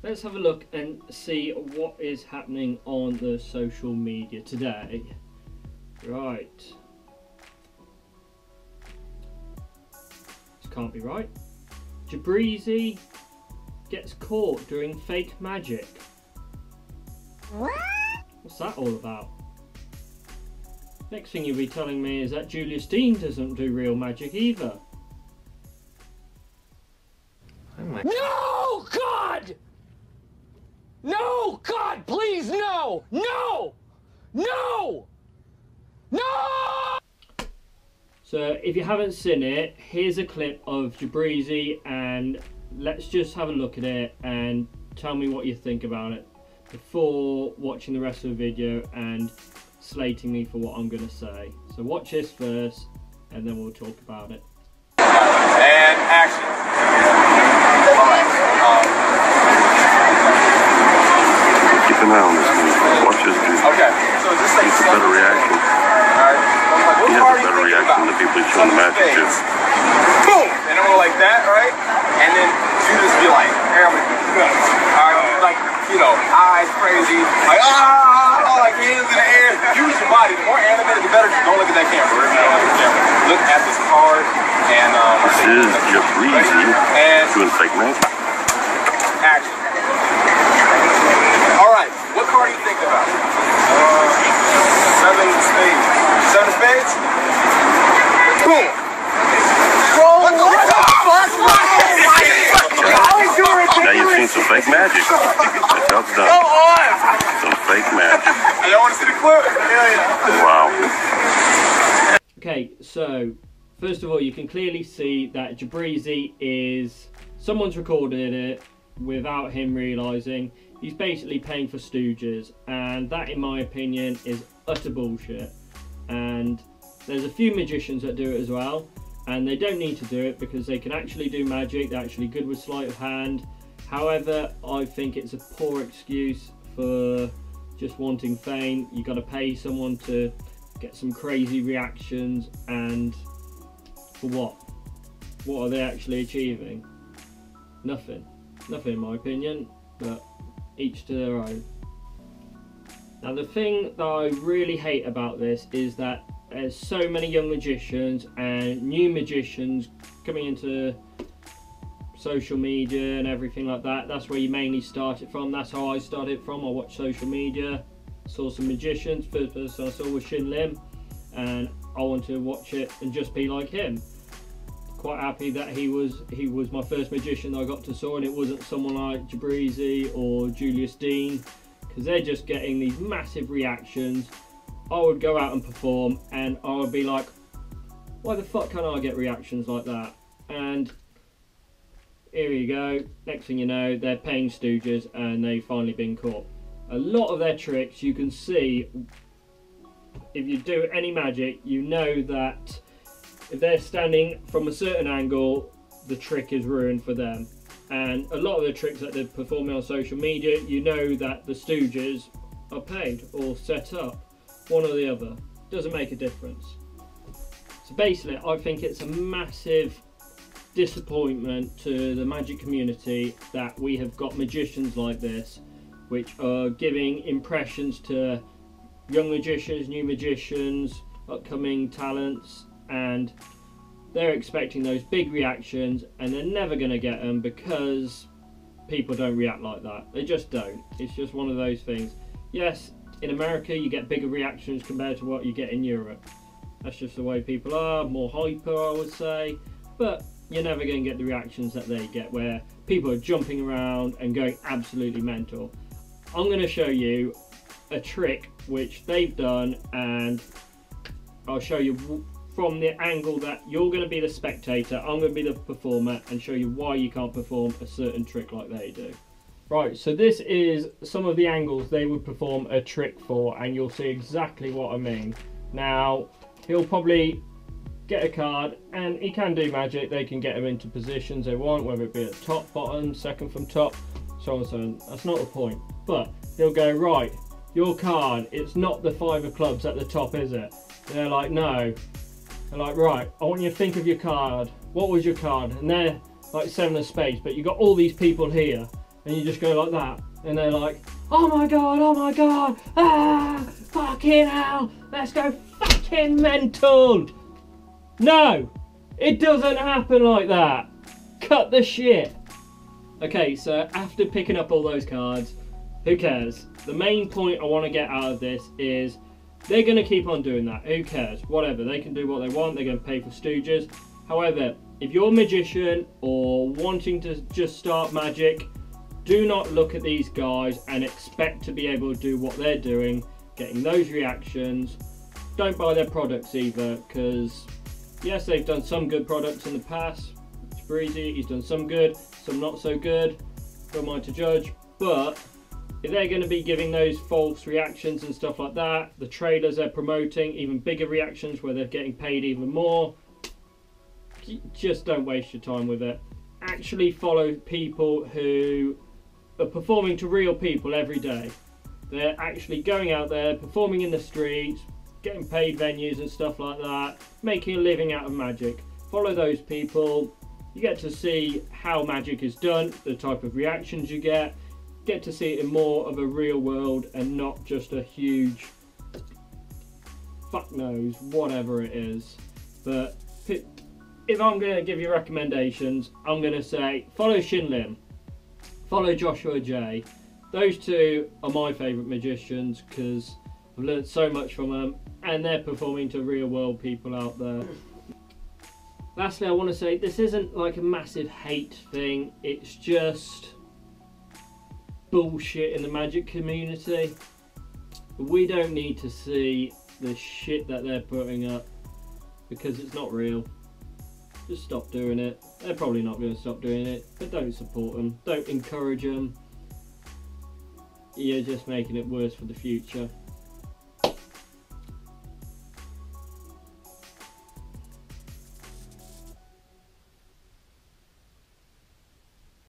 Let's have a look and see what is happening on the social media today. Right. This can't be right. Jibrizy gets caught doing fake magic. What's that all about? Next thing you'll be telling me is that Julius Dean doesn't do real magic either. No, God! No, God, please, no! No! No! No! So if you haven't seen it, here's a clip of Jibrizy, and let's just have a look at it and tell me what you think about it before watching the rest of the video and slating me for what I'm going to say. So watch this first and then we'll talk about it. And action. Keep an eye on this dude. Watch this dude. Okay. So just like He's a better reaction. He has a better reaction than the people he's showing the magic to. Boom! And I'm gonna like that, right? And then you just be like, alright, like, you know, eyes crazy, like like hands in the air. Use your body. The more animated, the better. Don't look at that camera. Don't look at the camera. Look at this card and This is Jibrizy doing fake magic. Action. Alright, what card are you thinking about? 7 of spades. 7 of spades? Boom! What the fuck? Now you've seen some fake magic. That job's done. Come on! Some fake magic. I don't want to see the clip. Wow. Okay, so first of all, you can clearly see that Jibrizy is, someone's recorded it without him realising. He's basically paying for stooges, and that, in my opinion, is utter bullshit. And there's a few magicians that do it as well, and they don't need to do it because they can actually do magic. They're actually good with sleight of hand. However, I think it's a poor excuse for just wanting fame. You got to pay someone to get some crazy reactions, and for what? What are they actually achieving? Nothing. Nothing in my opinion, but each to their own. Now the thing that I really hate about this is that there's so many young magicians and new magicians coming into social media and everything like that. That's where you mainly start it from. That's how I started from. I watched social media, saw some magicians. First person I saw was Shin Lim, and I wanted to watch it and just be like him. Quite happy that he was my first magician that I got to saw, and it wasn't someone like Jibrizy or Julius Dean, because they're just getting these massive reactions. I would go out and perform and I would be like, why the fuck can't I get reactions like that? And here you go, next thing you know, they're paying stooges and they've finally been caught. A lot of their tricks, you can see, if you do any magic, you know that if they're standing from a certain angle, the trick is ruined for them. And a lot of the tricks that they're performing on social media, you know that the stooges are paid or set up, one or the other. Doesn't make a difference. So basically, I think it's a massive disappointment to the magic community that we have got magicians like this, which are giving impressions to young magicians, new magicians, upcoming talents, and they're expecting those big reactions, and they're never going to get them because people don't react like that. They just don't. It's just one of those things. Yes, in America you get bigger reactions compared to what you get in Europe. That's just the way people are, more hyper I would say, but you're never going to get the reactions that they get where people are jumping around and going absolutely mental. I'm going to show you a trick which they've done, and I'll show you from the angle that you're going to be the spectator, I'm going to be the performer, and show you why you can't perform a certain trick like they do. Right, so this is some of the angles they would perform a trick for, and you'll see exactly what I mean. Now, he'll probably get a card, and he can do magic. They can get him into positions they want, whether it be at top, bottom, second from top, so on and so on. That's not the point. But he'll go, right, your card, it's not the 5 of clubs at the top, is it? And they're like, no. They're like, right, I want you to think of your card. What was your card? And they're like 7 of spades, but you've got all these people here. and you just go like that, and they're like, oh my god, ah, fucking hell, let's go fucking mental. No, it doesn't happen like that. Cut the shit. Okay, so after picking up all those cards, who cares? The main point I want to get out of this is they're going to keep on doing that. Who cares? Whatever. They can do what they want. They're going to pay for stooges. However, if you're a magician or wanting to just start magic, do not look at these guys and expect to be able to do what they're doing, getting those reactions. Don't buy their products either, because yes, they've done some good products in the past. Jibrizy, he's done some good, some not so good. Don't mind to judge, but if they're going to be giving those false reactions and stuff like that, the trailers they're promoting, even bigger reactions where they're getting paid even more, just don't waste your time with it. Actually follow people who are performing to real people every day. They're actually going out there, performing in the streets, getting paid venues and stuff like that, making a living out of magic. Follow those people. You get to see how magic is done, the type of reactions you get to see it in more of a real world and not just a huge fuck knows whatever it is. But if I'm going to give you recommendations, I'm going to say follow Shinlin, follow Joshua J. Those two are my favourite magicians because I've learned so much from them and they're performing to real world people out there. Lastly, I want to say this isn't like a massive hate thing, it's just bullshit in the magic community. We don't need to see the shit that they're putting up because it's not real. Just stop doing it. They're probably not going to stop doing it, but don't support them, don't encourage them. You're just making it worse for the future.